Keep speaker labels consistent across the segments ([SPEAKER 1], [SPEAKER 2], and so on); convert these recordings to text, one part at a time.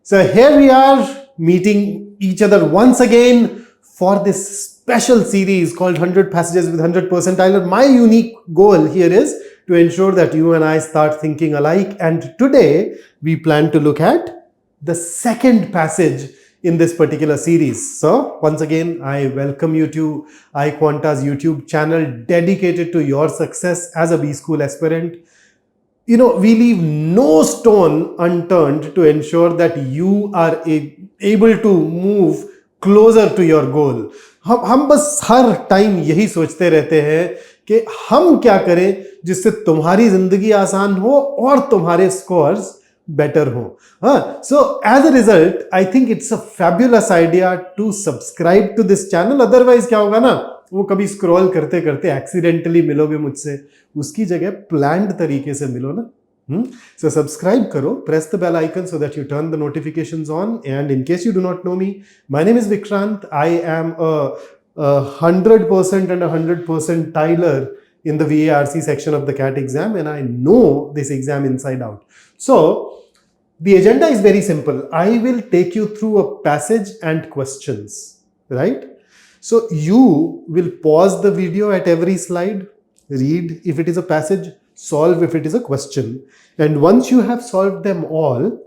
[SPEAKER 1] So here we are meeting each other once again for this special series called 100 Passages with 100 Percentiler. My unique goal here is to ensure that you and I start thinking alike. And today we plan to look at the second passage in this particular series. So once again, I welcome you to iQuanta's YouTube channel dedicated to your success as a B School aspirant. You know, we leave no stone unturned to ensure that you are able to move closer to your goal. हम बस हर time यही सोचते रहते हैं कि हम क्या करें जिससे तुम्हारी जिंदगी आसान हो और तुम्हारे scores better ho. So as a result, I think it's a fabulous idea to subscribe to this channel. Otherwise क्या होगा ना, वो कभी स्क्रॉल करते करते एक्सीडेंटली मिलोगे मुझसे, उसकी जगह प्लान्ड तरीके से मिलो ना. So subscribe karo, press the bell icon so that you turn the notifications on. And in case you do not know me, my name is Vikrant. I am a 100% and 100% Tyler in the VARC section of the CAT exam, and I know this exam inside out. So the agenda is very simple. I will take you through a passage and questions, right? So you will pause the video at every slide, read if it is a passage, solve if it is a question. And once you have solved them all,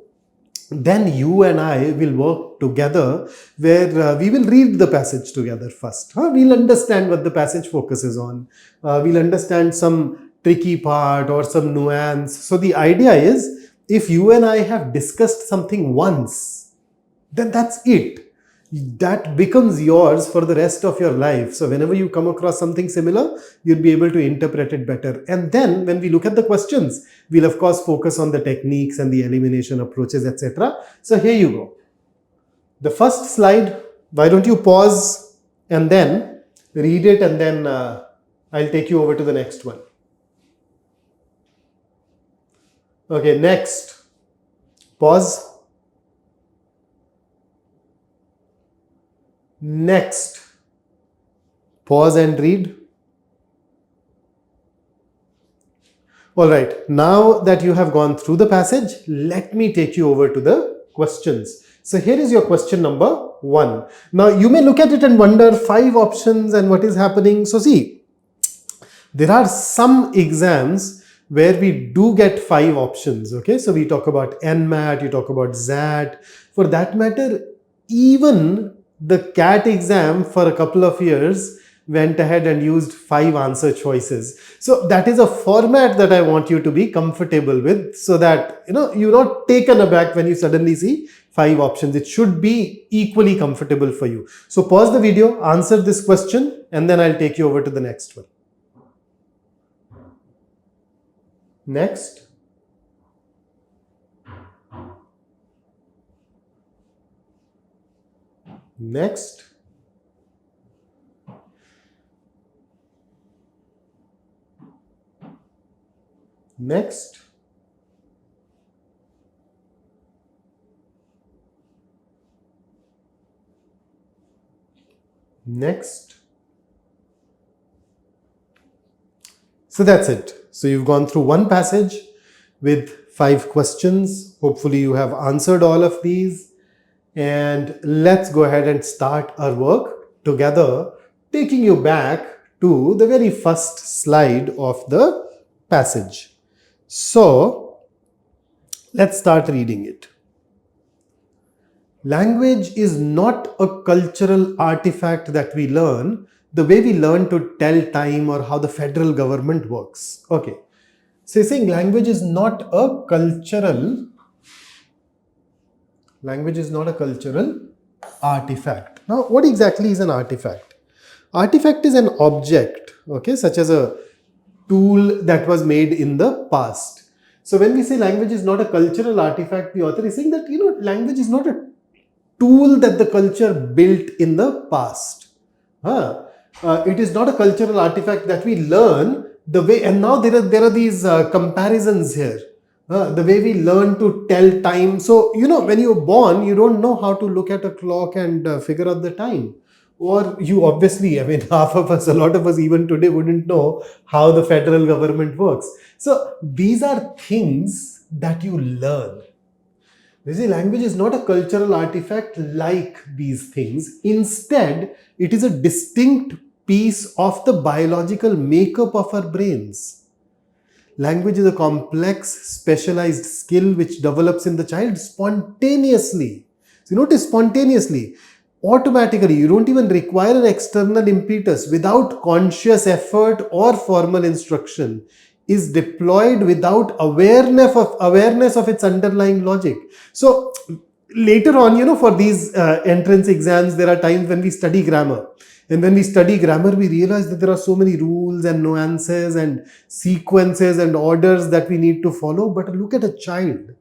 [SPEAKER 1] then you and I will work together where we will read the passage together first. We'll understand what the passage focuses on. We'll understand some tricky part or some nuance. So the idea is, if you and I have discussed something once, then that's it. That becomes yours for the rest of your life. So whenever you come across something similar, you'll be able to interpret it better. And then when we look at the questions, we'll of course focus on the techniques and the elimination approaches, etc. So here you go. The first slide, why don't you pause and then read it, and then I'll take you over to the next one. Okay, next. Pause. Next. Pause and read. All right, now that you have gone through the passage, let me take you over to the questions. So here is your question number 1. Now you may look at it and wonder 5 options and what is happening. So see, there are some exams where we do get 5 options. Okay, so we talk about NMAT, you talk about ZAT. For that matter, even the CAT exam for a couple of years went ahead and used 5 answer choices. So that is a format that I want you to be comfortable with, so that you're not taken aback when you suddenly see 5 options. It should be equally comfortable for you. So pause the video, answer this question, and then I'll take you over to the next one. Next. Next. Next. Next. So that's it. So you've gone through one passage with 5 questions. Hopefully you have answered all of these. And let's go ahead and start our work together, taking you back to the very first slide of the passage. So let's start reading it. Language is not a cultural artifact that we learn the way we learn to tell time or how the federal government works. Okay. So you're saying language is not a cultural artifact. Now, what exactly is an artifact? Artifact is an object, okay, such as a tool that was made in the past. So when we say language is not a cultural artifact, the author is saying that, language is not a tool that the culture built in the past. It is not a cultural artifact that we learn the way, and now there are these comparisons here. The way we learn to tell time. So, when you're born, you don't know how to look at a clock and figure out the time. Or you obviously, half of us, a lot of us even today wouldn't know how the federal government works. So these are things that you learn. You see, language is not a cultural artifact like these things. Instead, it is a distinct piece of the biological makeup of our brains. Language is a complex, specialized skill which develops in the child spontaneously. So notice, spontaneously, automatically. You don't even require an external impetus. Without conscious effort or formal instruction, is deployed without awareness of its underlying logic. So later on, for these entrance exams, there are times when we study grammar. And when we study grammar, we realize that there are so many rules and nuances and sequences and orders that we need to follow. But look at a child.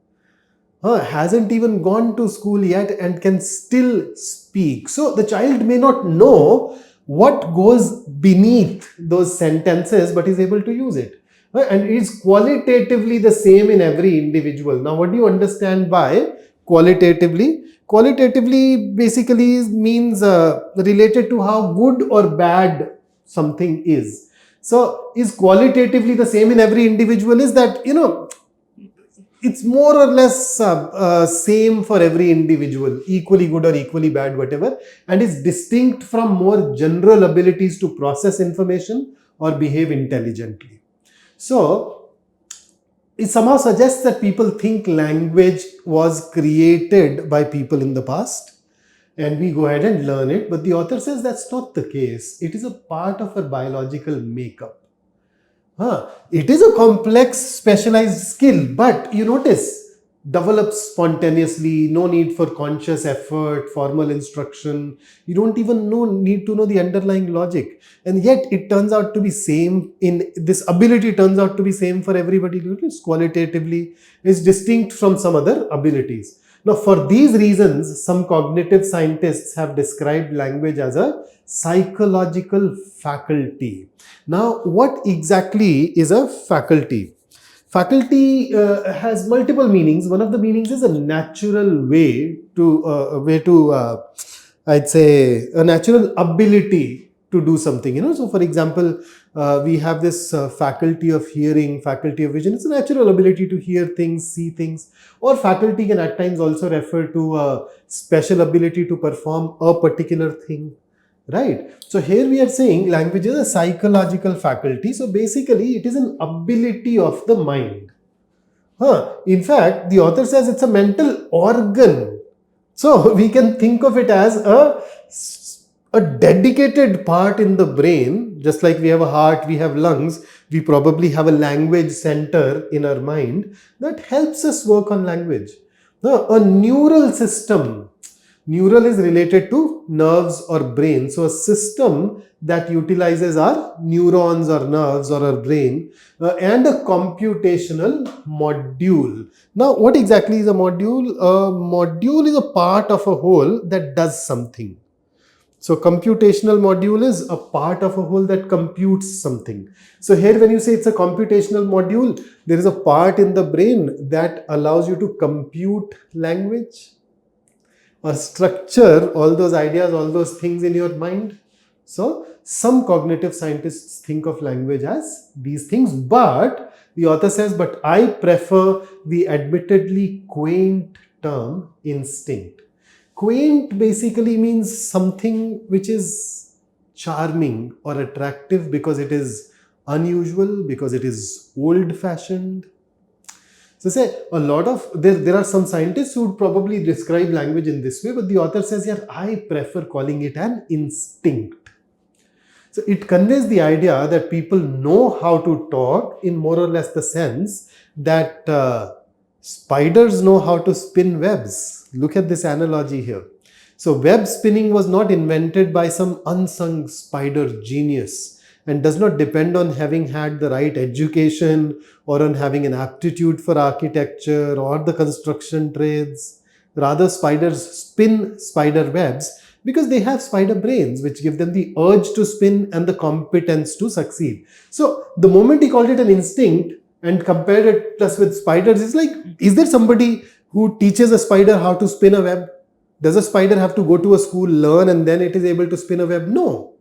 [SPEAKER 1] Hasn't even gone to school yet and can still speak. So the child may not know what goes beneath those sentences, but is able to use it. And it is qualitatively the same in every individual. Now, what do you understand by qualitatively? Qualitatively basically means related to how good or bad something is. So, is qualitatively the same in every individual is that, it's more or less same for every individual, equally good or equally bad, whatever, and is distinct from more general abilities to process information or behave intelligently. So, it somehow suggests that people think language was created by people in the past and we go ahead and learn it, but the author says that's not the case. It is a part of our biological makeup. It is a complex, specialized skill, but you notice, develops spontaneously, no need for conscious effort, formal instruction. You don't even need to know the underlying logic. And yet it turns out to be same in this ability turns out to be same for everybody. Notice qualitatively is distinct from some other abilities. Now, for these reasons, some cognitive scientists have described language as a psychological faculty. Now, what exactly is a faculty? Faculty has multiple meanings. One of the meanings is a natural I'd say, a natural ability to do something. So, for example, we have this faculty of hearing, faculty of vision. It's a natural ability to hear things, see things. Or faculty can at times also refer to a special ability to perform a particular thing. Right. So here we are saying language is a psychological faculty. So basically it is an ability of the mind. In fact, the author says it's a mental organ. So we can think of it as a dedicated part in the brain. Just like we have a heart, we have lungs, we probably have a language center in our mind that helps us work on language. A neural system. Neural is related to nerves or brain. So a system that utilizes our neurons or nerves or our brain and a computational module. Now, what exactly is a module? A module is a part of a whole that does something. So computational module is a part of a whole that computes something. So here when you say it's a computational module, there is a part in the brain that allows you to compute language or structure all those ideas, all those things in your mind. So some cognitive scientists think of language as these things, but the author says, but I prefer the admittedly quaint term instinct. Quaint basically means something which is charming or attractive because it is unusual, because it is old-fashioned. So say there are some scientists who would probably describe language in this way, but the author says here, I prefer calling it an instinct. So it conveys the idea that people know how to talk in more or less the sense that spiders know how to spin webs. Look at this analogy here. So web spinning was not invented by some unsung spider genius and does not depend on having had the right education or on having an aptitude for architecture or the construction trades. Rather, spiders spin spider webs because they have spider brains which give them the urge to spin and the competence to succeed. So the moment he called it an instinct and compared it plus with spiders, it's like, is there somebody who teaches a spider how to spin a web? Does a spider have to go to a school, learn, and then it is able to spin a web? No.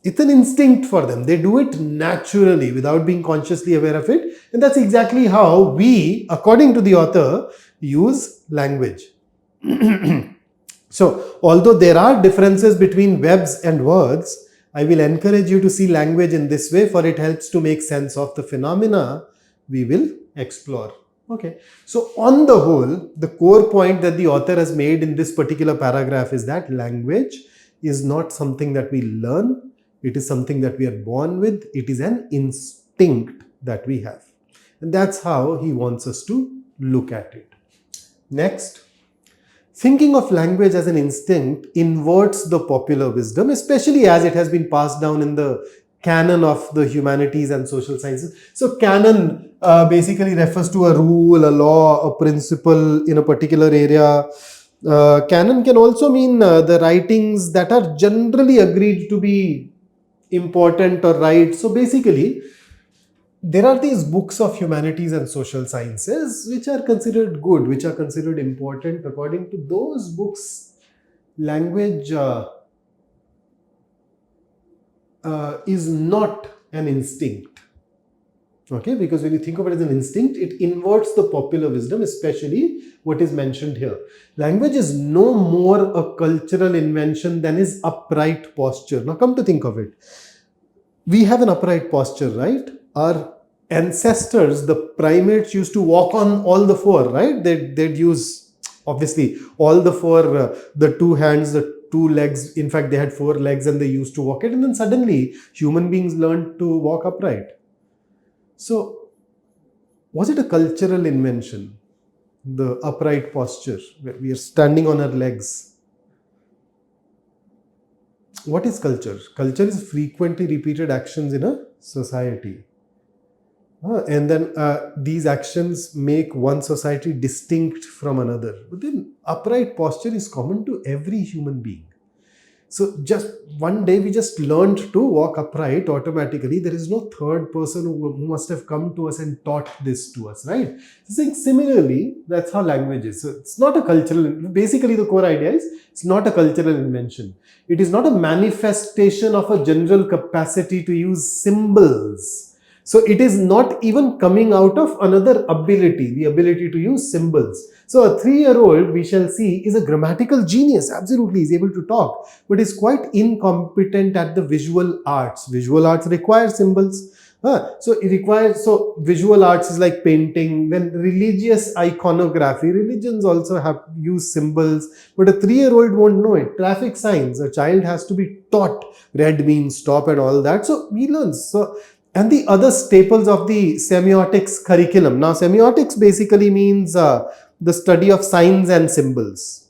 [SPEAKER 1] It's an instinct for them. They do it naturally without being consciously aware of it. And that's exactly how we, according to the author, use language. So, although there are differences between verbs and words, I will encourage you to see language in this way, for it helps to make sense of the phenomena we will explore. Okay. So, on the whole, the core point that the author has made in this particular paragraph is that language is not something that we learn. It is something that we are born with. It is an instinct that we have. And that's how he wants us to look at it. Next. Thinking of language as an instinct inverts the popular wisdom, especially as it has been passed down in the canon of the humanities and social sciences. So canon basically refers to a rule, a law, a principle in a particular area. Canon can also mean the writings that are generally agreed to be important or right. So basically, there are these books of humanities and social sciences which are considered good, which are considered important. According to those books, language is not an instinct. Okay, because when you think of it as an instinct, it inverts the popular wisdom, especially what is mentioned here. Language is no more a cultural invention than is upright posture. Now come to think of it. We have an upright posture, right? Our ancestors, the primates, used to walk on all the four, right? They'd use, obviously, all the four, the two hands, the two legs. In fact, they had four legs and they used to walk it. And then suddenly, human beings learned to walk upright. So, was it a cultural invention? The upright posture, where we are standing on our legs. What is culture? Culture is frequently repeated actions in a society. And then these actions make one society distinct from another. But then upright posture is common to every human being. So just one day we just learned to walk upright automatically. There is no third person who must have come to us and taught this to us, right? So similarly, that's how language is. So it's not a cultural, basically the core idea is it's not a cultural invention. It is not a manifestation of a general capacity to use symbols. So it is not even coming out of another ability, the ability to use symbols. So a 3-year-old, we shall see, is a grammatical genius. Absolutely, he's able to talk, but is quite incompetent at the visual arts. Visual arts require symbols. So visual arts is like painting. Then religious iconography. Religions also have used symbols, but a 3-year-old won't know it. Traffic signs, a child has to be taught. Red means stop and all that. So he learns. And the other staples of the semiotics curriculum. Now, semiotics basically means the study of signs and symbols.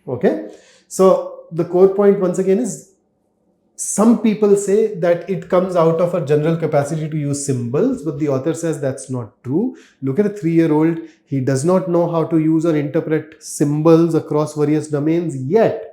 [SPEAKER 1] Okay. So the core point once again is, some people say that it comes out of a general capacity to use symbols, but the author says that's not true. Look at a 3-year-old. He does not know how to use or interpret symbols across various domains yet.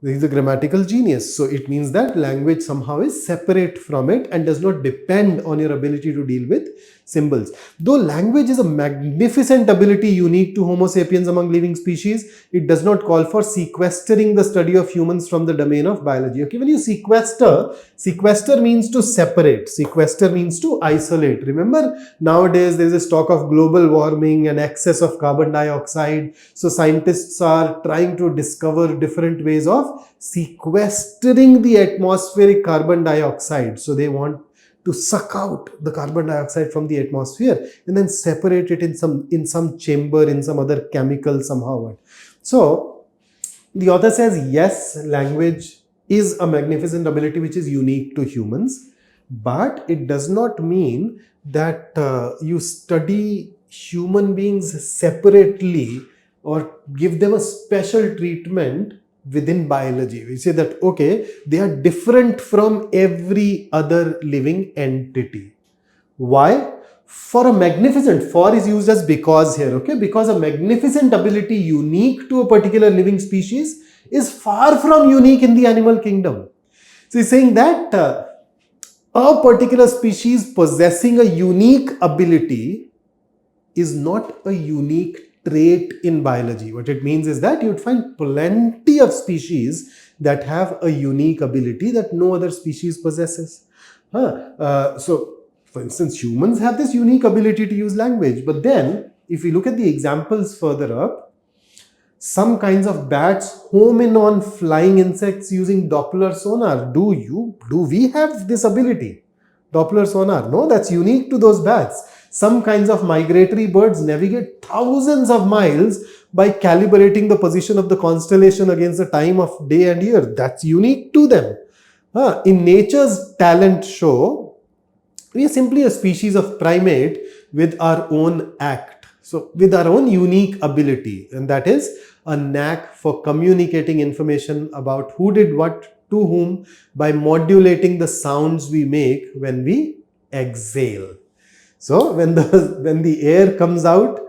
[SPEAKER 1] He's a grammatical genius. So it means that language somehow is separate from it and does not depend on your ability to deal with symbols. Though language is a magnificent ability unique to Homo sapiens among living species, it does not call for sequestering the study of humans from the domain of biology. Okay, when you sequester means to separate. Sequester means to isolate. Remember, nowadays there is this talk of global warming and excess of carbon dioxide. So scientists are trying to discover different ways of sequestering the atmospheric carbon dioxide. So they want to suck out the carbon dioxide from the atmosphere and then separate it in some chamber, in some other chemical somehow. So the author says, yes, language is a magnificent ability which is unique to humans, but it does not mean that you study human beings separately or give them a special treatment within biology. We say that, okay, they are different from every other living entity. Why? For a magnificent, for is used as because here, okay? Because a magnificent ability unique to a particular living species is far from unique in the animal kingdom. So he's saying that a particular species possessing a unique ability is not a unique trait in biology. What it means is that you'd find plenty of species that have a unique ability that no other species possesses. So, for instance, humans have this unique ability to use language, but then if we look at the examples further up, some kinds of bats home in on flying insects using Doppler sonar. Do we have this ability? Doppler sonar? No, that's unique to those bats. Some kinds of migratory birds navigate thousands of miles by calibrating the position of the constellation against the time of day and year. That's unique to them. In Nature's Talent show, we are simply a species of primate with our own act. So with our own unique ability, and that is a knack for communicating information about who did what to whom by modulating the sounds we make when we exhale. So when the air comes out,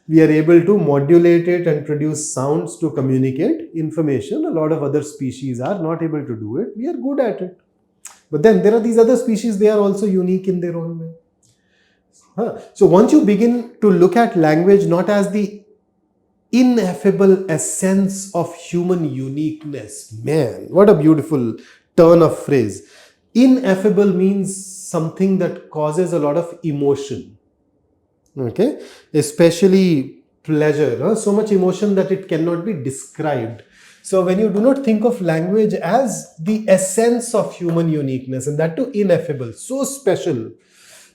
[SPEAKER 1] we are able to modulate it and produce sounds to communicate information. A lot of other species are not able to do it. We are good at it. But then there are these other species, they are also unique in their own way. So once you begin to look at language not as the ineffable essence of human uniqueness, man, what a beautiful turn of phrase. Ineffable means something that causes a lot of emotion. Okay, especially pleasure, so much emotion that it cannot be described. So when you do not think of language as the essence of human uniqueness, and that too ineffable, so special,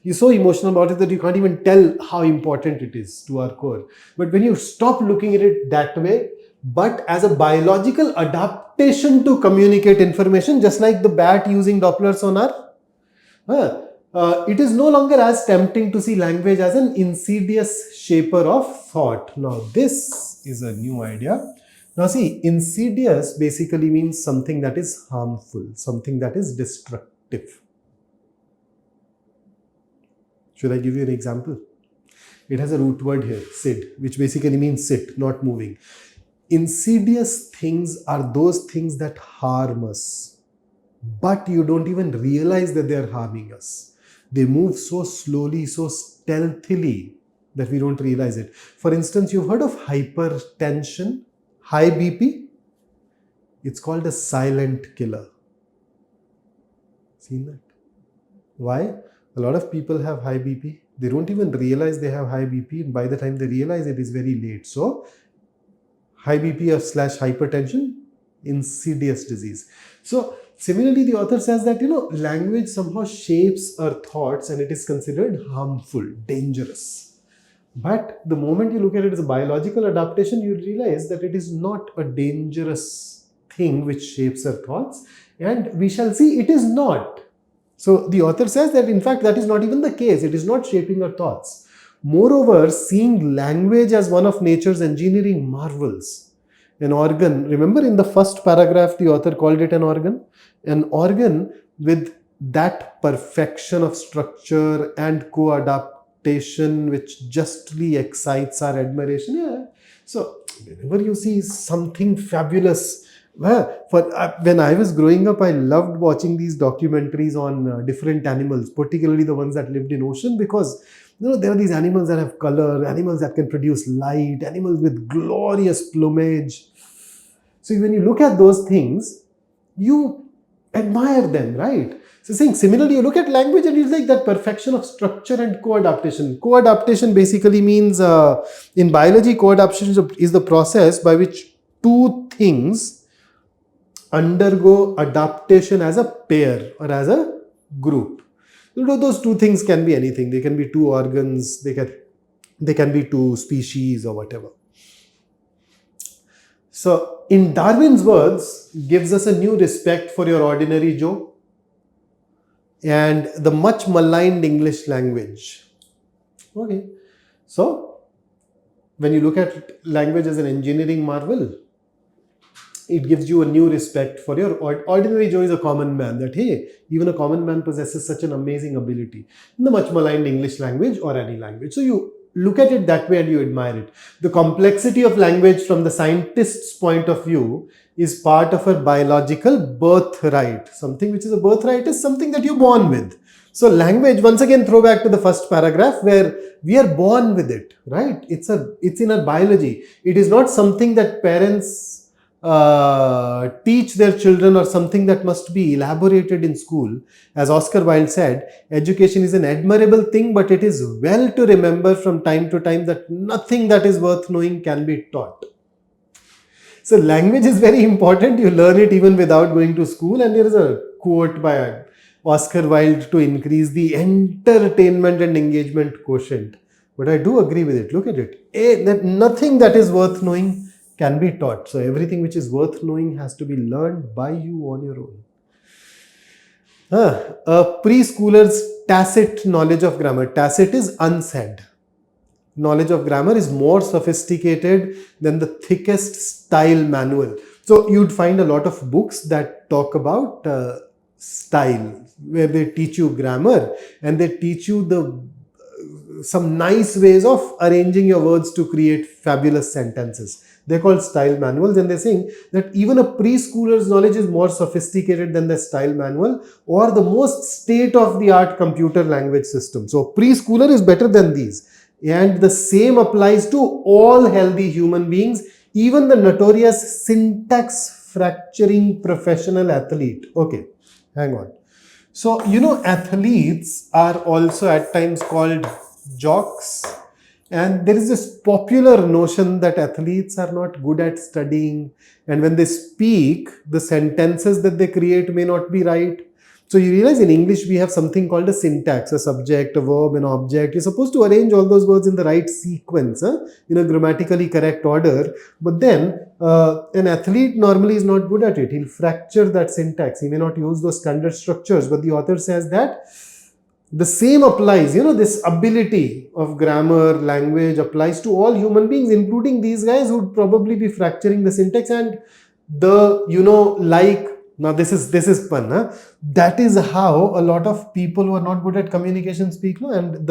[SPEAKER 1] you're so emotional about it that you can't even tell how important it is to our core. But when you stop looking at it that way, but as a biological adaptation to communicate information, just like the bat using Doppler sonar, it is no longer as tempting to see language as an insidious shaper of thought. Now, this is a new idea. Now, see, insidious basically means something that is harmful, something that is destructive. Should I give you an example? It has a root word here, sid, which basically means sit, not moving. Insidious things are those things that harm us, but you don't even realize that they are harming us. They move so slowly, so stealthily that we don't realize it. For instance, you've heard of hypertension, high BP? It's called a silent killer. Seen that? Why? A lot of people have high BP. They don't even realize they have high BP, and by the time they realize it is very late. So, high BP / hypertension, insidious disease. So, similarly, the author says that, language somehow shapes our thoughts and it is considered harmful, dangerous. But the moment you look at it as a biological adaptation, you realize that it is not a dangerous thing which shapes our thoughts, and we shall see it is not. So the author says that in fact that is not even the case. It is not shaping our thoughts. Moreover, seeing language as one of nature's engineering marvels, an organ, remember in the first paragraph the author called it an organ with that perfection of structure and co-adaptation which justly excites our admiration. Yeah. So whenever you see something fabulous, when I was growing up, I loved watching these documentaries on different animals, particularly the ones that lived in ocean, because there are these animals that have color, animals that can produce light, animals with glorious plumage. So when you look at those things, you admire them, right? So saying similarly, you look at language and you like that perfection of structure and co-adaptation. Co-adaptation basically means, in biology, co-adaptation is the process by which two things undergo adaptation as a pair or as a group. Those two things can be anything. They can be two organs, they can be two species or whatever. So in Darwin's words, gives us a new respect for your ordinary Joe and the much maligned English language. Okay, so when you look at language as an engineering marvel, it gives you a new respect for your ordinary Joe is a common man, that hey, even a common man possesses such an amazing ability in the much maligned English language or any language. So you look at it that way and you admire it. The complexity of language from the scientist's point of view is part of a biological birthright. Something which is a birthright is something that you're born with. So language, once again, throw back to the first paragraph where we are born with it, right? It's in our biology. It is not something that parents teach their children, or something that must be elaborated in school. As Oscar Wilde said, education is an admirable thing, but it is well to remember from time to time that nothing that is worth knowing can be taught. So language is very important. You learn it even without going to school. And there is a quote by Oscar Wilde to increase the entertainment and engagement quotient. But I do agree with it. Look at it. That nothing that is worth knowing can be taught. So everything which is worth knowing has to be learned by you on your own. A preschooler's tacit knowledge of grammar. Tacit is unsaid. Knowledge of grammar is more sophisticated than the thickest style manual. So you'd find a lot of books that talk about style, where they teach you grammar and they teach you some nice ways of arranging your words to create fabulous sentences. They're called style manuals, and they're saying that even a preschooler's knowledge is more sophisticated than the style manual or the most state-of-the-art computer language system. So preschooler is better than these. And the same applies to all healthy human beings, even the notorious syntax fracturing professional athlete. Okay, hang on. So, athletes are also at times called jocks. And there is this popular notion that athletes are not good at studying. And when they speak, the sentences that they create may not be right. So you realize in English we have something called a syntax, a subject, a verb, an object. You're supposed to arrange all those words in the right sequence, in a grammatically correct order. But then an athlete normally is not good at it. He'll fracture that syntax. He may not use those standard structures. But the author says that the same applies, this ability of grammar, language applies to all human beings, including these guys who would probably be fracturing the syntax and now this is fun. That is how a lot of people who are not good at communication speak, and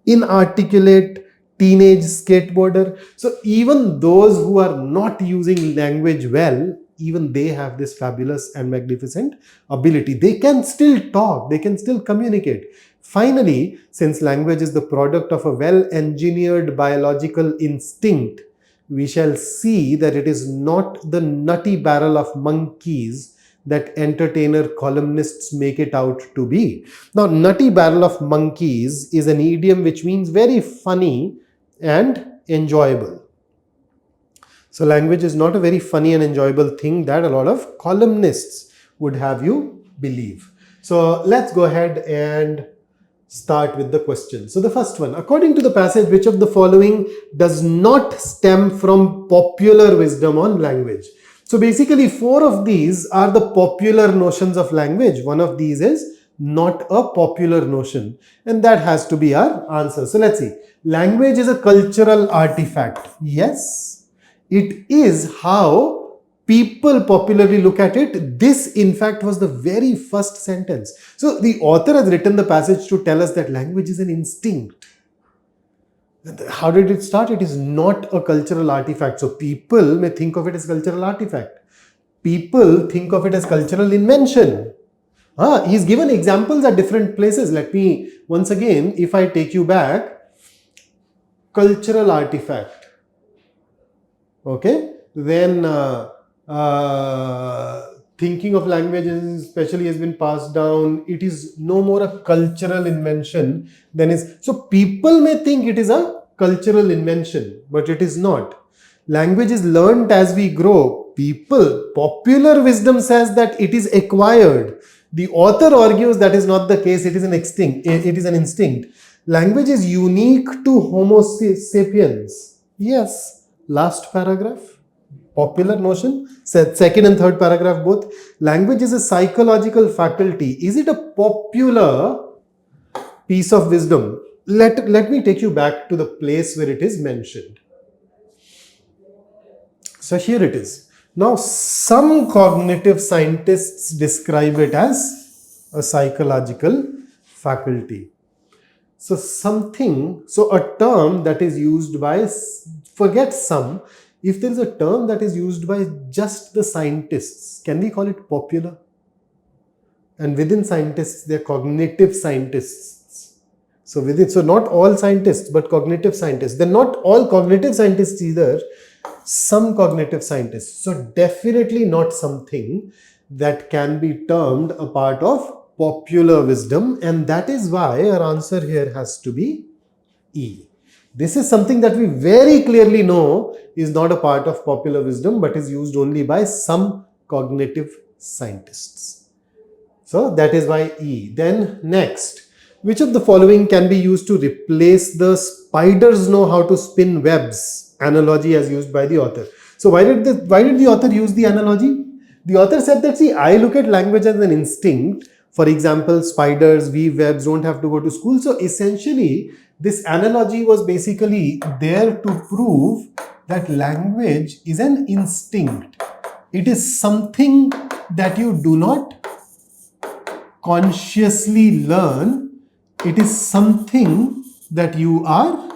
[SPEAKER 1] inarticulate teenage skateboarder. So even those who are not using language well, even they have this fabulous and magnificent ability. They can still talk, they can still communicate. Finally, since language is the product of a well-engineered biological instinct, we shall see that it is not the nutty barrel of monkeys that entertainer columnists make it out to be. Now, nutty barrel of monkeys is an idiom which means very funny and enjoyable. So language is not a very funny and enjoyable thing that a lot of columnists would have you believe. So let's go ahead and start with the question. So the first one, according to the passage, which of the following does not stem from popular wisdom on language? So basically 4 of these are the popular notions of language. One of these is not a popular notion, and that has to be our answer. So let's see. Language is a cultural artifact. Yes, it is how people popularly look at it. This, in fact, was the very first sentence. So the author has written the passage to tell us that language is an instinct. How did it start? It is not a cultural artifact. So people may think of it as cultural artifact. People think of it as cultural invention. He's given examples at different places. Let me, once again, if I take you back, cultural artifact. Okay, then thinking of languages especially has been passed down. It is no more a cultural invention than is. So people may think it is a cultural invention, but it is not. Language is learned as we grow. Popular wisdom says that it is acquired. The author argues that is not the case. It is an instinct. Language is unique to Homo sapiens. Yes. Last paragraph. Popular notion. Second and third paragraph both. Language is a psychological faculty. Is it a popular piece of wisdom? Let me take you back to the place where it is mentioned. So here it is. Now, some cognitive scientists describe it as a psychological faculty. So a term that is used by, forget some, if there is a term that is used by just the scientists, can we call it popular? And within scientists, they are cognitive scientists. So not all scientists, but cognitive scientists. They're not all cognitive scientists either. some cognitive scientists. So definitely not something that can be termed a part of popular wisdom, and that is why our answer here has to be E. This is something that we very clearly know is not a part of popular wisdom but is used only by some cognitive scientists. So that is why E. Then next, which of the following can be used to replace the spiders know how to spin webs analogy as used by the author? So why did the author use the analogy? The author said that, see, I look at language as an instinct. For example, spiders weave webs, don't have to go to school. So essentially, this analogy was basically there to prove that language is an instinct. It is something that you do not consciously learn. It is something that you are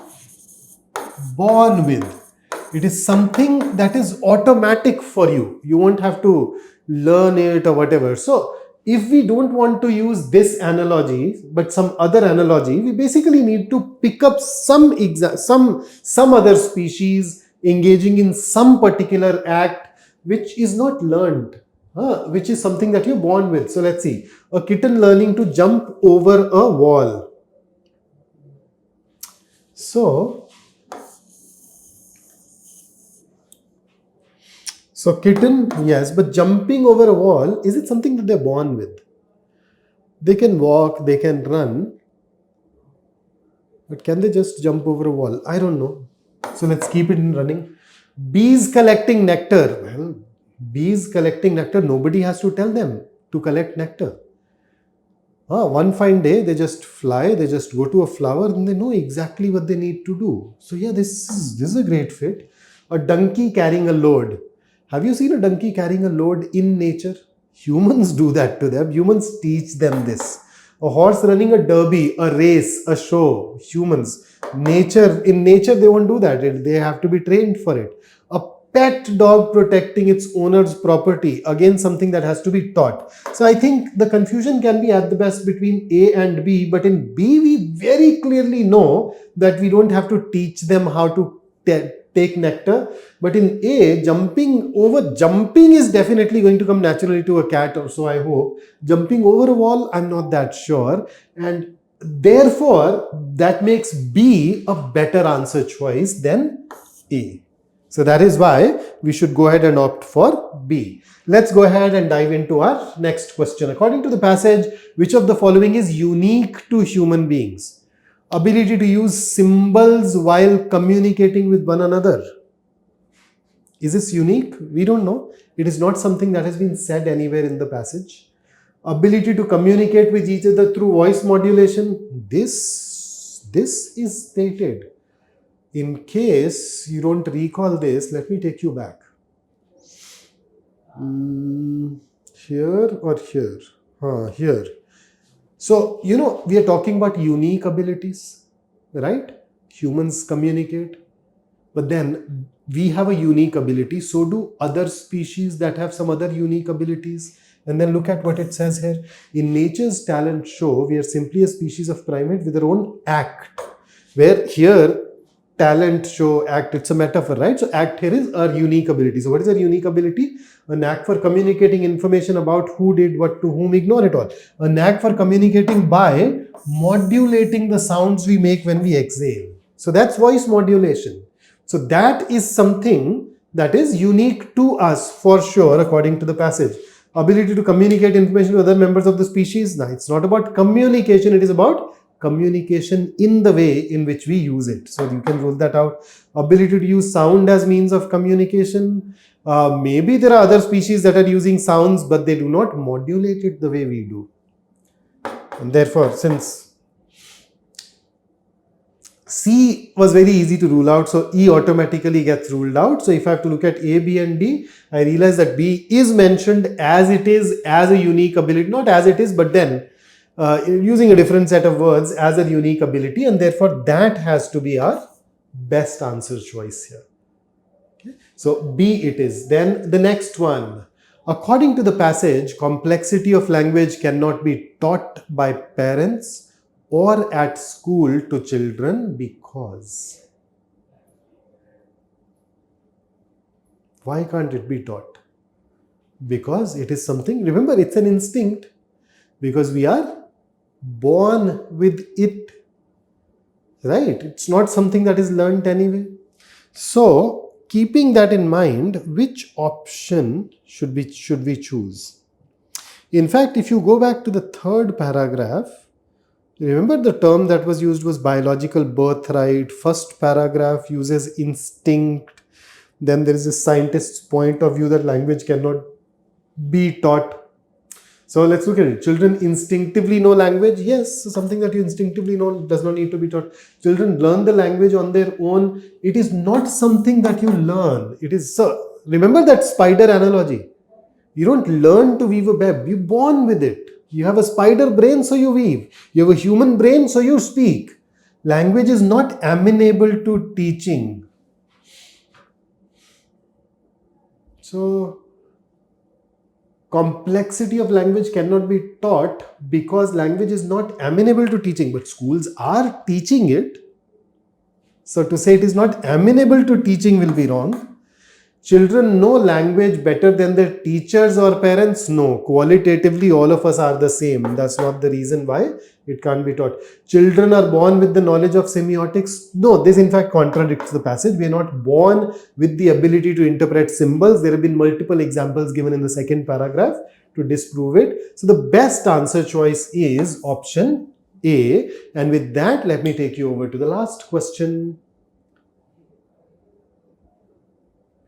[SPEAKER 1] born with. It is something that is automatic for you. You won't have to learn it or whatever. So if we don't want to use this analogy but some other analogy, we basically need to pick up some other species engaging in some particular act which is not learned, which is something that you're born with. So let's see, a kitten learning to jump over a wall. So kitten, yes, but jumping over a wall, is it something that they're born with? They can walk, they can run, but can they just jump over a wall? I don't know. So let's keep it in running. Bees collecting nectar. Well, bees collecting nectar, nobody has to tell them to collect nectar. One fine day, they just fly, they just go to a flower and they know exactly what they need to do. So yeah, this is a great fit. A donkey carrying a load. Have you seen a donkey carrying a load in nature? Humans do that to them. Humans teach them this. A horse running a derby, a race, a show. Humans. In nature, they won't do that. They have to be trained for it. A pet dog protecting its owner's property. Again, something that has to be taught. So I think the confusion can be at the best between A and B. But in B, we very clearly know that we don't have to teach them how to take nectar. But in A, jumping is definitely going to come naturally to a cat, or so I hope. Jumping over a wall, I'm not that sure. And therefore, that makes B a better answer choice than A. So that is why we should go ahead and opt for B. Let's go ahead and dive into our next question. According to the passage, which of the following is unique to human beings? Ability to use symbols while communicating with one another. Is this unique? We don't know. It is not something that has been said anywhere in the passage. Ability to communicate with each other through voice modulation. This is stated. In case you don't recall this, let me take you back. Here or here? Here. So, we are talking about unique abilities, right? Humans communicate, but then we have a unique ability. So do other species that have some other unique abilities. And then look at what it says here. In nature's talent show, we are simply a species of primate with our own act. Where here, talent show, act, it's a metaphor, right? So act here is our unique ability. So what is our unique ability? A knack for communicating information about who did what to whom, ignore it all. A knack for communicating by modulating the sounds we make when we exhale. So that's voice modulation. So that is something that is unique to us for sure, according to the passage. Ability to communicate information to other members of the species. Now, it's not about communication, it is about communication in the way in which we use it. So you can rule that out. Ability to use sound as means of communication. Maybe there are other species that are using sounds, but they do not modulate it the way we do. And therefore, since C was very easy to rule out, so E automatically gets ruled out. So if I have to look at A, B and D, I realize that B is mentioned as it is, as a unique ability. Not as it is, but then using a different set of words as a unique ability, and therefore that has to be our best answer choice here. Okay. So B it is. Then the next one. According to the passage, complexity of language cannot be taught by parents or at school to children because. Why can't it be taught? Because it is something, remember, it's an instinct, because we are born with it, right? It's not something that is learnt anyway. So, keeping that in mind, which option should we choose? In fact, if you go back to the third paragraph, remember the term that was used was biological birthright. First paragraph uses instinct. Then there is a scientist's point of view that language cannot be taught. So let's look at it. Children instinctively know language. Yes, something that you instinctively know does not need to be taught. Children learn the language on their own. It is not something that you learn. It is, so remember that spider analogy. You don't learn to weave a web. You're born with it. You have a spider brain, so you weave. You have a human brain, so you speak. Language is not amenable to teaching. So, complexity of language cannot be taught because language is not amenable to teaching, but schools are teaching it. So to say it is not amenable to teaching will be wrong. Children know language better than their teachers or parents? No. Qualitatively, all of us are the same. That's not the reason why it can't be taught. Children are born with the knowledge of semiotics? No, this in fact contradicts the passage. We are not born with the ability to interpret symbols. There have been multiple examples given in the second paragraph to disprove it. So the best answer choice is option A. And with that, let me take you over to the last question.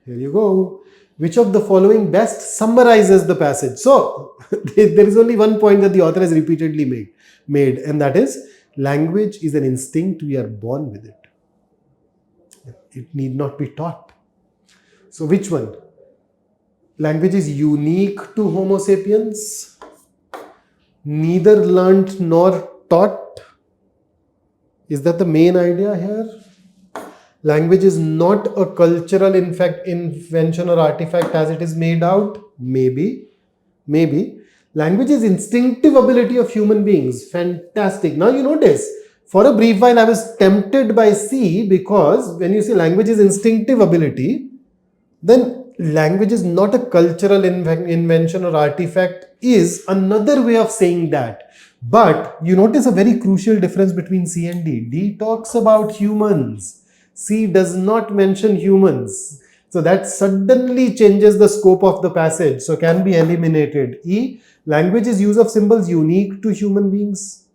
[SPEAKER 1] Here you go. Which of the following best summarizes the passage? So, there is only one point that the author has repeatedly made, and that is, language is an instinct, we are born with it. It need not be taught. So, which one? Language is unique to Homo sapiens, neither learnt nor taught. Is that the main idea here? Language is not a cultural invention or artifact as it is made out. Maybe. Language is instinctive ability of human beings. Fantastic. Now you notice, for a brief while I was tempted by C, because when you say language is instinctive ability, then language is not a cultural invention or artifact is another way of saying that. But you notice a very crucial difference between C and D. D talks about humans. C does not mention humans. So that suddenly changes the scope of the passage. So can be eliminated. E, language is use of symbols unique to human beings.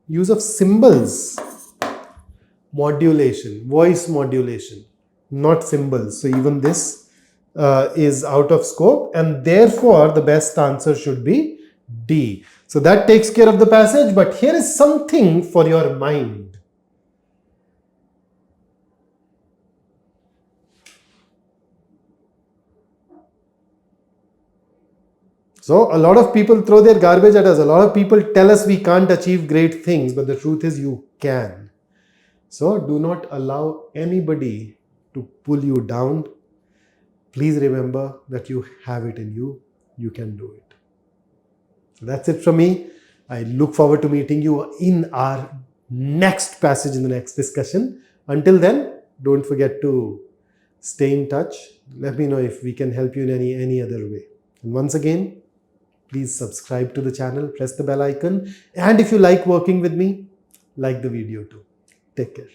[SPEAKER 1] Use of symbols. Modulation, voice modulation, not symbols. So even this is out of scope, and therefore the best answer should be D. So that takes care of the passage, but here is something for your mind. So a lot of people throw their garbage at us. A lot of people tell us we can't achieve great things, but the truth is you can. So do not allow anybody to pull you down. Please remember that you have it in you. You can do it. So that's it from me. I look forward to meeting you in our next passage in the next discussion. Until then, don't forget to stay in touch. Let me know if we can help you in any other way. And once again, please subscribe to the channel, press the bell icon. And if you like working with me, like the video too. Take care.